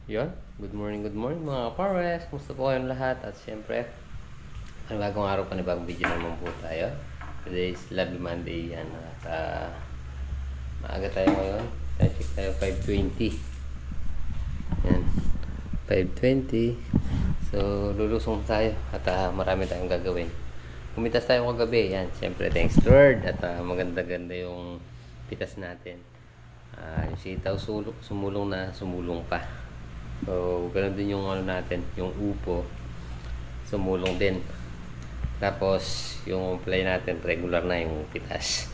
Yon, good morning mga kapares. Kumusta po kayong lahat? At syempre, bagong araw, panibagong video naman po tayo. Today is Lovely Monday. Yan, at maaga tayo ngayon. Check tayo 5:20. Yan, 5:20. So, lulusong tayo at marami tayong gagawin. Kumitas tayo kagabi. Yan, syempre, thanks Lord. At maganda-ganda yung pitas natin. Yung sitaw sumulong pa. So, ganun din yung ano natin, yung upo sumulong din. Tapos, yung play natin, regular na yung pitas.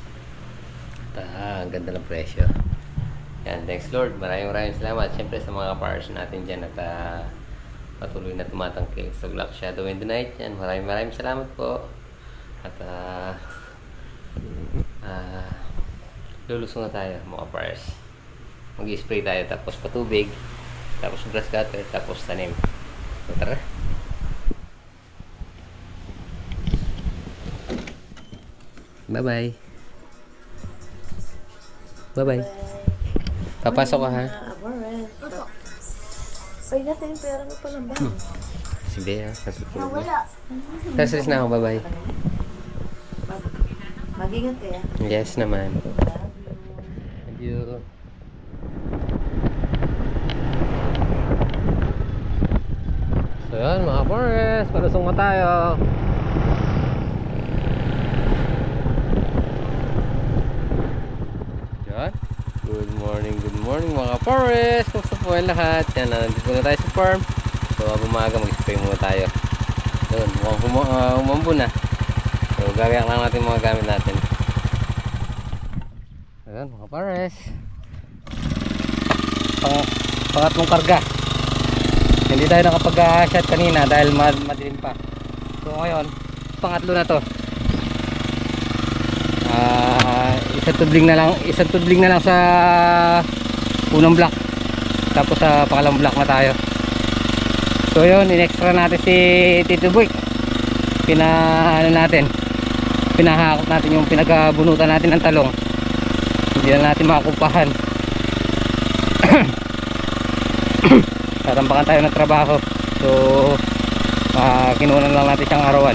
At ang ganda ng presyo. Yan, thanks Lord. Maraming salamat. Siyempre sa mga partners natin dyan at patuloy na tumatangkil sa Black Shadow in the Night. Yan, maraming salamat po. At lulusong na tayo mga partners. Mag-spray tayo tapos patubig. Tapos grass cutter, tapos tanim. So, tara. Bye-bye. Bye-bye. Papasok ka, ha? Pay natin yung pera mo palang ba? Si Bea, natutulog na. Tapos na ako, bye-bye. Mag-ingat eh. Yes naman. Thank you. So yun mga forest, palusong na tayo. Yan. Good morning mga forest. Kumusta po ang lahat? Yan, nandito na tayo sa farm. So bumaga mag-spray muna tayo. Yun, mukhang umambo na. So gagayak lang natin mga gamit natin. Ayan mga forest, pangatlong karga. Hindi tayo nakapag-shot kanina dahil madilim pa. So ngayon, pangatlo na to. Isang tudling na lang sa unang block. Tapos sa pangalawang block na tayo. So yun, in-extra natin si Tito Boy. Pinahakot natin yung pinagbunutan natin ng talong. Hindi na natin makakumpahan. Tatambakan tayo ng trabaho. So kinunan lang natin siyang arawan.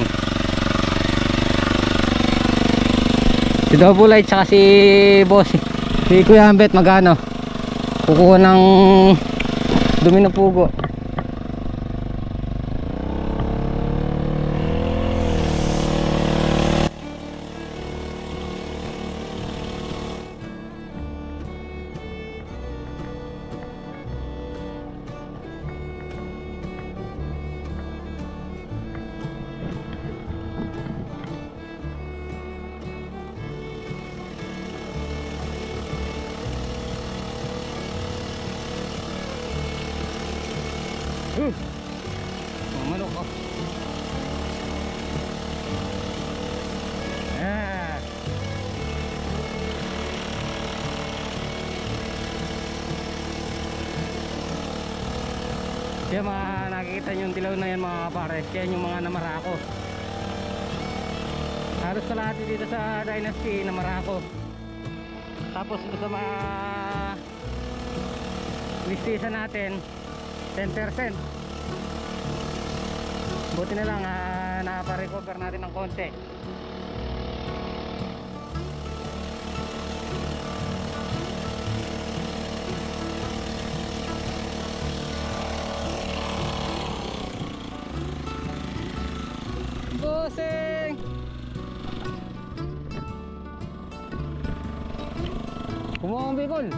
Si Double Light tsaka si Boss, si Kuya Ambet magano kukuha ng dumi ng pugo. Manok ko. Kaya nakikita nyo yung dilaw na yan mga pares. Yan yung mga namarako. Halos sa lahat dito sa Dynasty namarako. Tapos sa mga listisa natin 10%. Buti na lang nakapa-recover natin ng konti. Bossing! Kumuha ang bicol.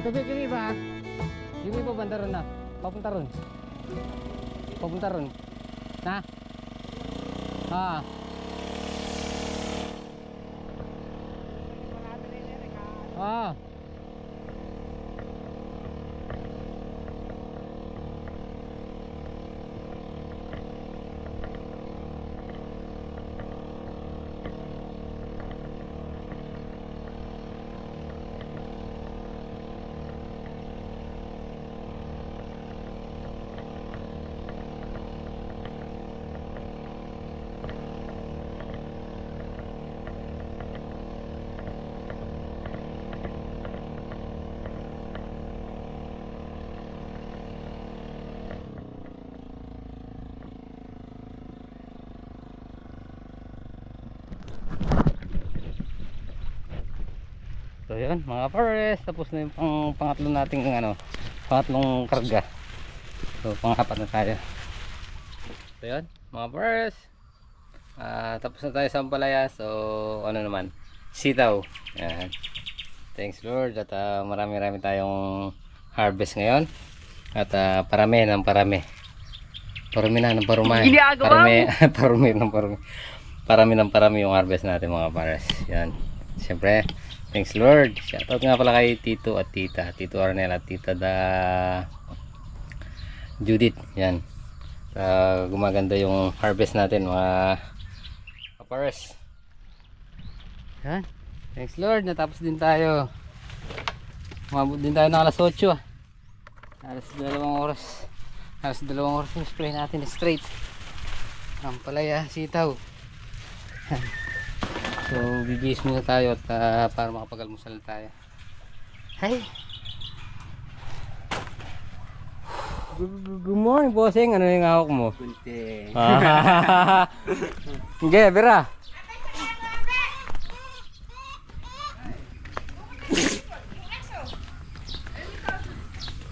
Tubig yung iba. Yung iba banda ron na. Papunta ron. Papunta ron. Na? Ah. Ah. So yun mga pares, tapos na yung pangatlo nating pangatlong karga. So pangapat na tayo. So yun mga pares, tapos na tayo sa Ampalaya. So ano naman, sitaw. Yan. Thanks Lord at marami tayong harvest ngayon. At parami ng parami. Parami na ng parumay. Parami ng parami yung harvest natin mga pares. Yan. Siyempre thanks Lord. Shoutout nga pala kay Tito at Tita. Tito Arnel at Tita Judith. Yan. Gumaganda yung harvest natin mga kapares. Yan. Thanks Lord. Natapos din tayo. Umabot din tayo ng alas 8. Alas 2 oras. Alas 2 oras yung spray natin straight. Ampalaya, sitaw. Yan. So bibihis muna tayo at para makapag-almusal tayo. Hi. Good morning bossing. Ano yung hawak mo? Kunti. Sige, Bira.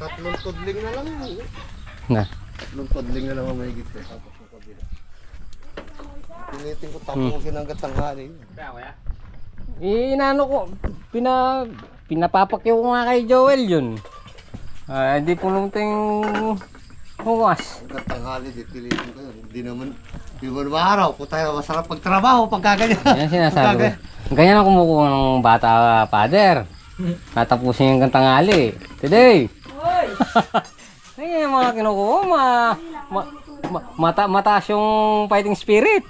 Tatlong tudling na lang yun. Na. Tatlong tudling na lang ang mahigit ko. Pinitin ko tapusin hanggang tanghali. Inano ko, pinapapakyaw ko nga kay Joel yun. Hindi po lumting humas. Hanggang tanghali, ditilitin ko yun. Hindi naman araw po tayo masarap pagtrabaho pagkaganyan. Yan sinasabi ko. Ganyan ako kumukuha ng bata, father. Tatapusin yung tanghali. Today. Ay, yung mga kinukuha, mataas yung fighting spirit.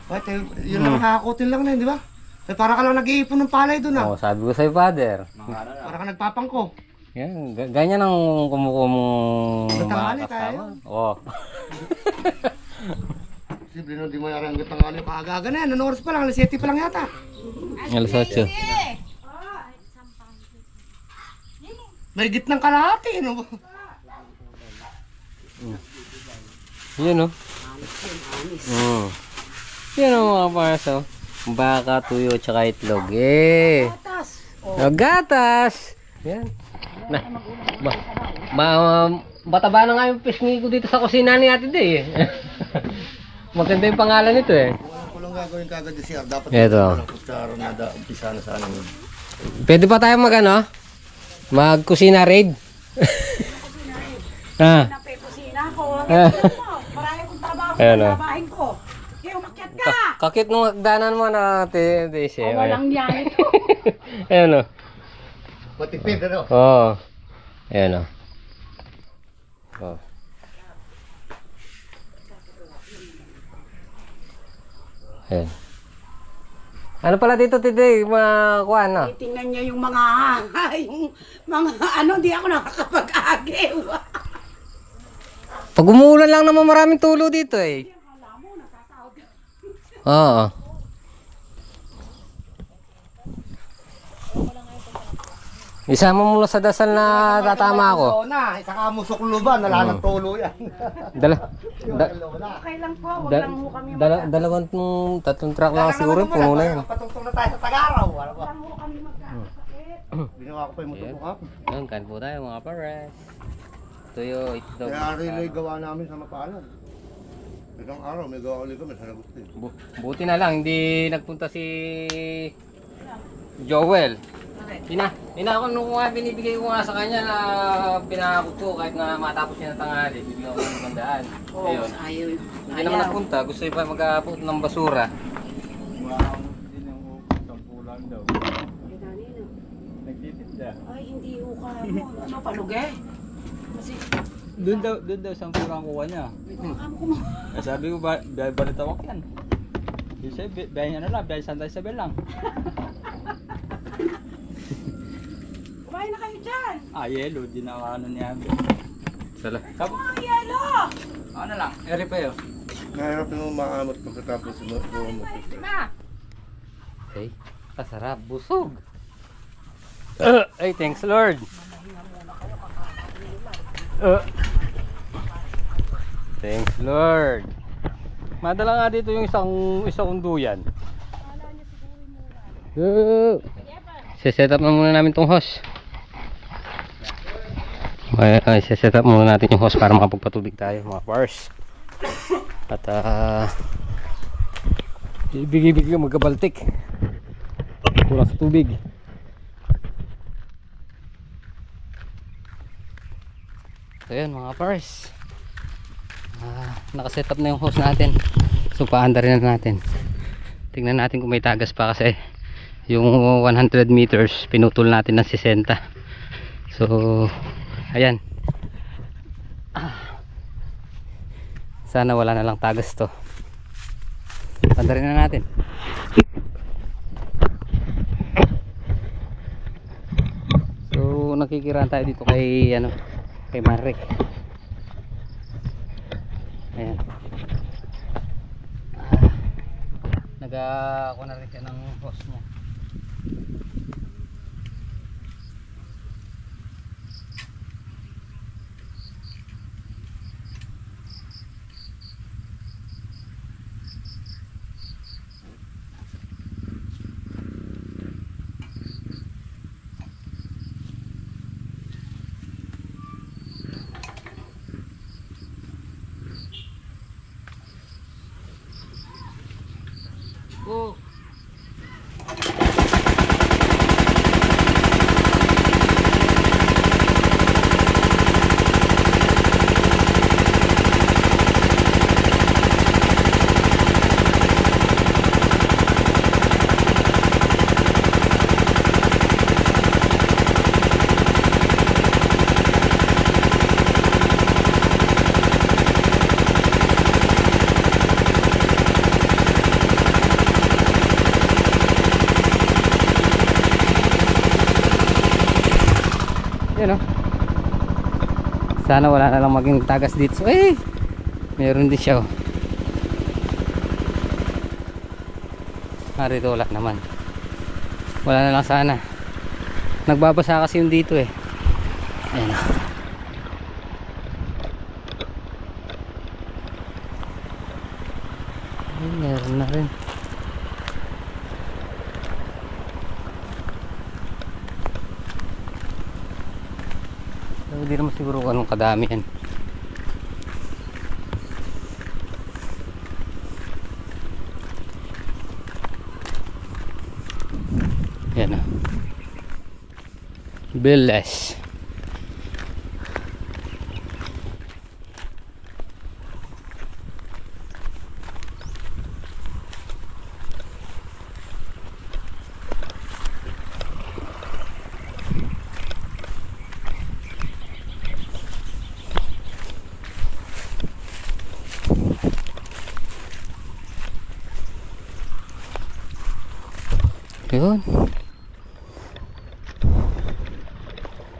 Pati, yun lang kakakutin lang na yun, di ba? Eh, para ka lang nag-iipon ng palay doon ah. Oo, sabi ko sa'yo, father. Para ka nagpapangko. Yan, ganyan ang kumukuha mong Tanghali mga tayo. kasama. Oo. Posible na di mo yari hanggang tanghali kaagaga na yan. Anong oras pa lang? Alas 7 pa lang yata. Alas 8. May gitnang kalahati. No? Yan o. Yan o mga paso. Baka, tuyo, tsaka itlog. Eh. Gatas. Gatas. Yan. Mataba na nga yung pisngi ko dito sa kusina ni Ate Day. Maganda yung pangalan nito eh. Kung lang gagawin kagad yung CR, dapat Ito. kutsara na umpisa na sana yun. Pwede pa tayo mag-kusina raid? Kusina ko. Marami akong trabaho. Trabahin ko. Kaya umakyat ka. Kakit nung hagdanan mo na Ate Daisy. Walang yan ito. Ayan o. Matipid ano? Oo. Ayan o. Oh. Ayan. Ano pala dito today, mga kuwan, no? Tingnan niyo yung mga di ako nakakapag-agiw. Pag umuulan lang naman maraming tulo dito eh. Oo. Isama mo lang sa dasal na tatama ako. Oo na, saka musok luban, nalalang tulo yan. Okay lang po, wag lang ho kami Dalawang tatlong truck lang siguro, puno na yan. Patungtong na tayo sa Tagaraw. Ano ba? lang ho kami magkakasakit. Ginawa ko pa yung mutubok. Yun, kain po tayo mga pares. Tuyo, itlog. Kaya relay gawa namin sa Mapalad. Isang araw, may gawa ulit kami sa Agustin. Buti na lang, hindi nagpunta si Joel. Ina ako nung nga binibigay ko nga sa kanya na pinakakot ko kahit na matapos niya ng tanghali, bibigyan ko ng 500. Oo, Ayun. ayaw. Hindi naman napunta, gusto niya pa mag-aapot ng basura. Ay, hindi ko ka mo. Ano, palugay? Kasi, Doon daw isang kurang kuha niya. amo ko mo. Sabi ko, balitawak yan. Di siya, biyahe niya na lang, biyahe Santa Isabel lang. Kumain na kayo dyan. Yelo, di na ano niya. Sala. Oh, yelo! Ano lang, eri pa yun. Nahirap mo maamot pagkatapos mo. Okay. Kasarap, busog. Ay, thanks Lord. Thanks Lord. Madala nga dito yung isang duyan. Set up na muna namin tong hose. Ay, set up muna natin yung hose para makapagpatubig tayo mga bars. At ibig-ibig yung magkabaltik. Kulang sa tubig. So yun mga pars, nakaset up na yung hose natin. So paandar na natin. Tingnan natin kung may tagas pa kasi yung 100 meters pinutol natin ng 60. So ayan, sana wala na lang tagas to. Paandarin na natin. So nakikiraan tayo dito kay kay Marek. Ayan. Ako na rin siya ng hose niya. Oh. Yan o. Sana wala na lang maging tagas dito. Eh, meron din siya o. Rito wala naman. Wala na lang sana. Nagbabasa kasi yung dito eh. Ayan o. Ay, meron na rin. Hindi naman siguro kung anong kadami yan. Yan o. Biles. Yun.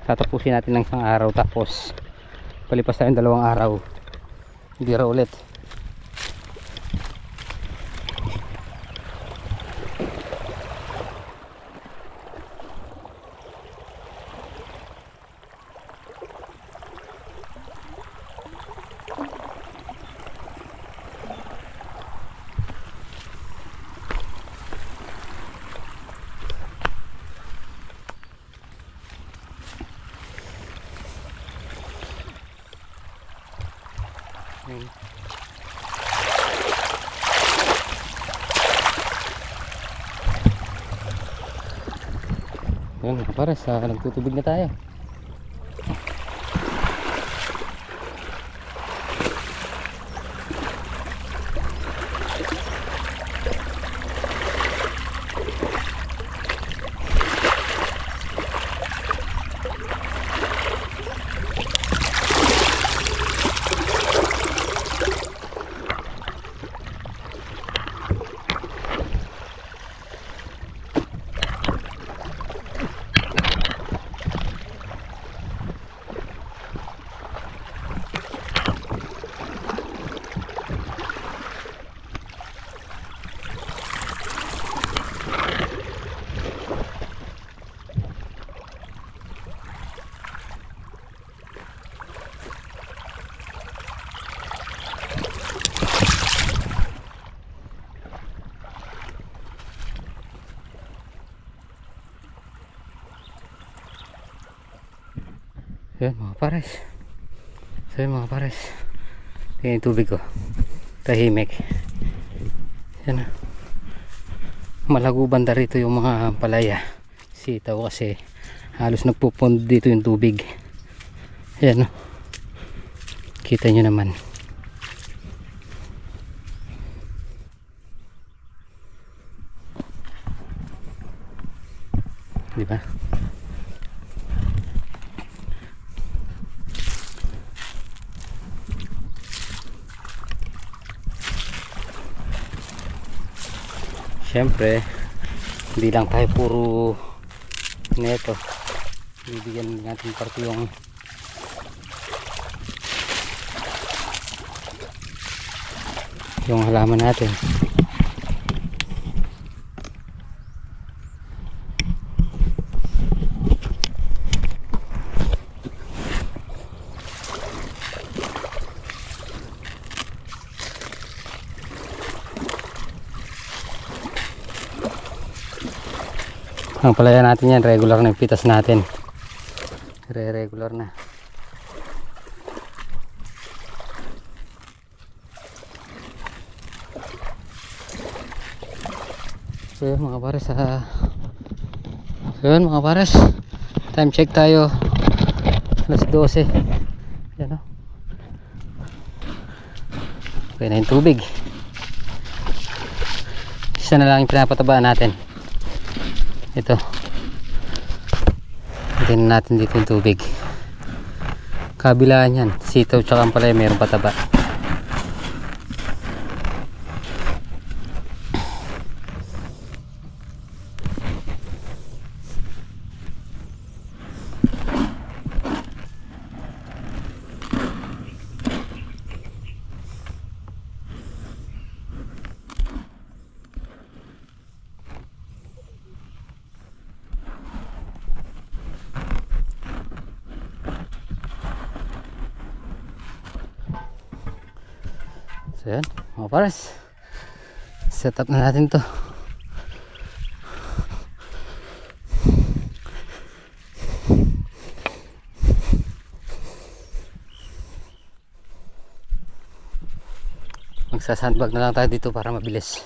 Tatapusin natin ng isang araw tapos palipas tayong 2 araw. Bira ulit. Yun mga pares, nagtutubig na tayo. Yan mga pares. So yun mga pares, tingnan yung tubig ko, tahimik. Yan, malago banda rito yung mga palaya, sitaw, kasi halos nagpupond dito yung tubig. Yan, kita nyo naman. Diba? Siyempre, hindi lang tayo puro neto. Bibigyan natin parte yung halaman natin. Ang palaya natin yan, regular na yung pitas natin. Regular na. So yun mga pares, time check tayo, alas 12. Yan o. Okay na yung tubig. Isa na lang yung pinapatabaan natin. Ito, tingnan natin dito yung tubig. Kabilaan yan, sitaw tsaka ang palaya, mayroong pataba. So yan mga pares, set up na natin to. Magsasandbag na lang tayo dito para mabilis.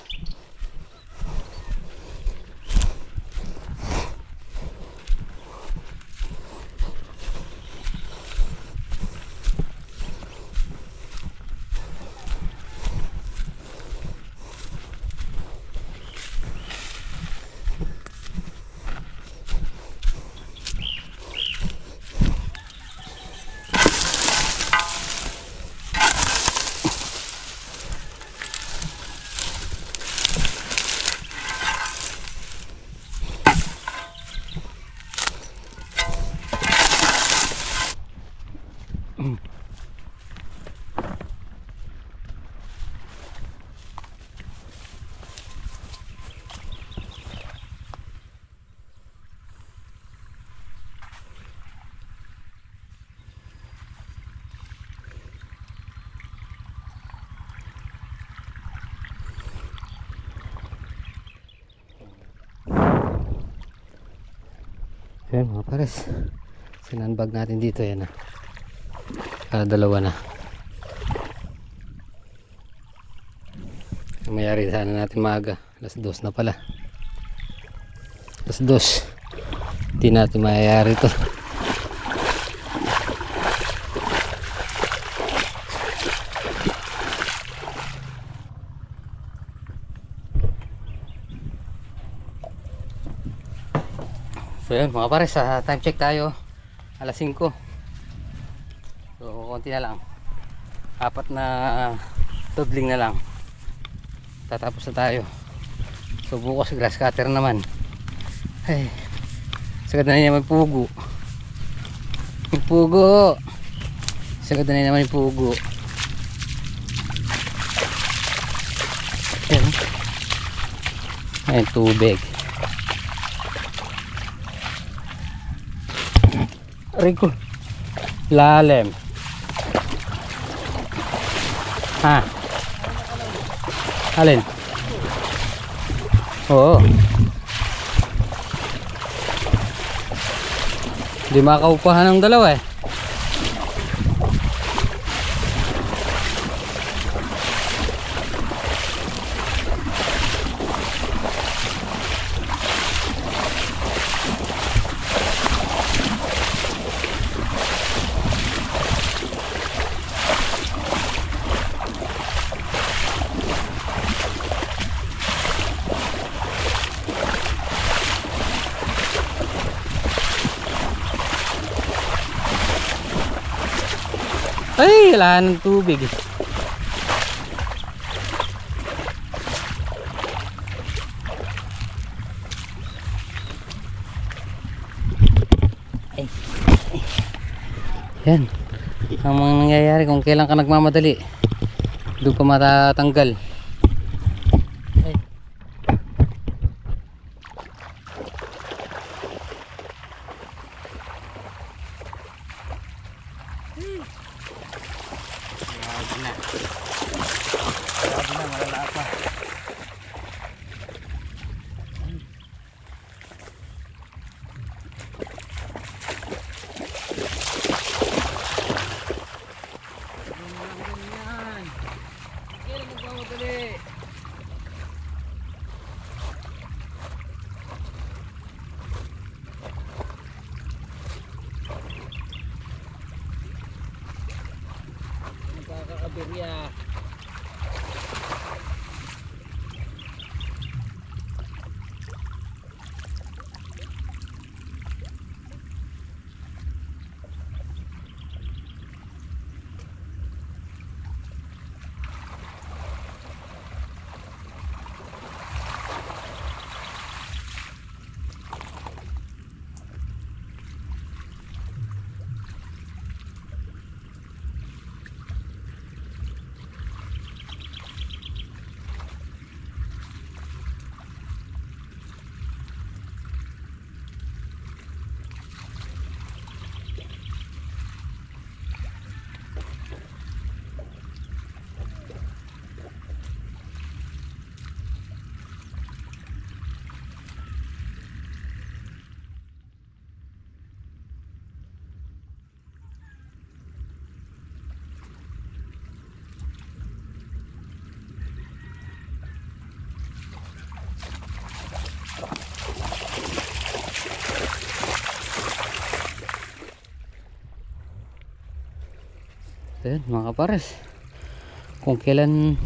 Ayan mga pares, sinandbag natin dito. Yan na, dalawa na. Mayari sana natin maaga, alas 2 na pala, alas 2. Hindi natin mayayari to. So yun mga pares, time check tayo. Alas 5. So konti na lang. 4 na tudling na lang. Tatapos na tayo. So bukas grass cutter naman. Ay, sagad na naman yung pugo. Yung pugo. Sagad na naman yung pugo. Ayan. Ayan, tubig. Rico. Lalim. Ha? Alin? Oo. Hindi makaupahan ng dalawa eh. Ay, wala ng tubig. Ay. Yan. Ang mga nangyayari kung kailan ka nagmamadali, doon ka matatanggal. Ay. Grabe na, malala pa. Magkakaaberya. Ayan mga kapares, kung kailan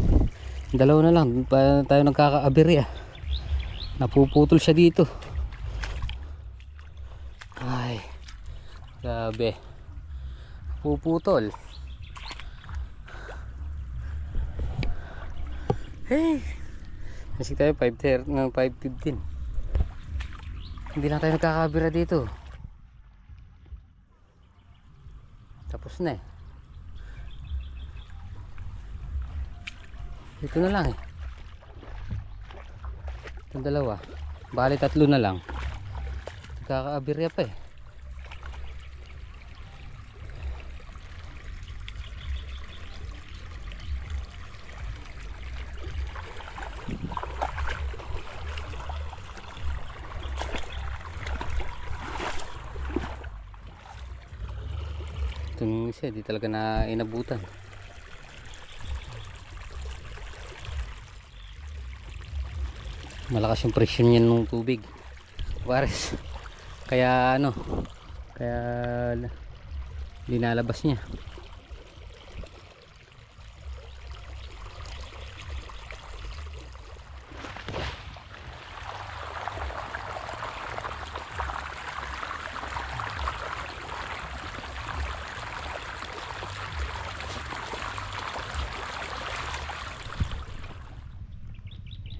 dalawa na lang pa tayo nagkakaaberya, napuputol siya dito. Ay grabe, puputol. Hey, kasi tayo 5:30 ng 5:15, hindi lang tayo nagkakaaberya dito, tapos na eh. Ito na lang eh. Itong dalawa. Bali 3 na lang. Kakaabirya pa eh. Itong isa di talaga na inabutan. Malakas yung presyon niya ng tubig. Pares, Kaya ano, kaya linalabas niya.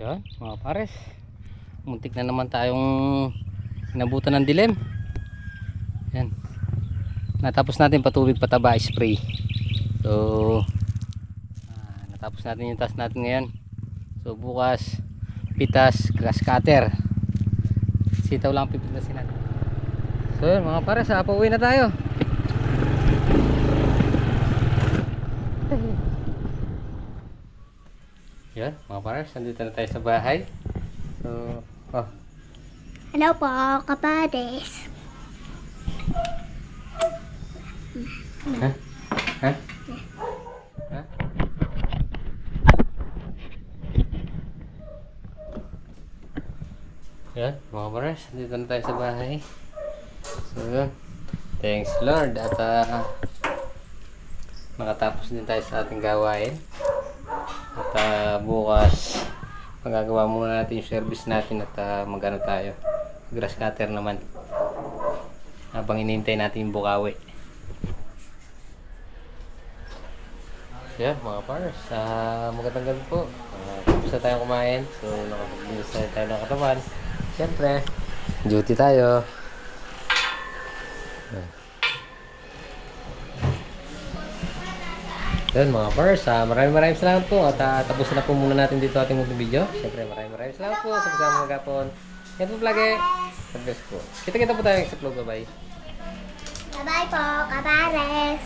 Yan, mga pares. Muntik na naman tayong inabutan ng dilim. Yan. Natapos natin patubig pataba spray. So natapos natin yung task natin ngayon. So bukas pitas grass cutter. Sitaw lang pipitasin natin. So yun mga pares, pauwi na tayo. Yan mga pares, nandito na tayo sa bahay. So Hello po, kapades. Ha? Ha? Ha? Yan, mga pares, dito na tayo sa bahay. So, yun. Thanks Lord at makatapos din tayo sa ating gawain. At bukas magagawa muna natin yung service natin at magano tayo. Grass cutter naman. Habang inintay natin yung bukawi. Yan mga pars, magandang gabi po. Tapos na tayo kumain. So nakapagbilis na tayo ng katawan. Siyempre, duty tayo. Yan mga pars, maraming salamat po. At tapos na po muna natin dito ating video. Siyempre maraming salamat po sa kasama mga kapon. Yan po vlog eh. God bless po. Kita-kita po tayo sa vlog. Bye-bye. Bye-bye po, kapares.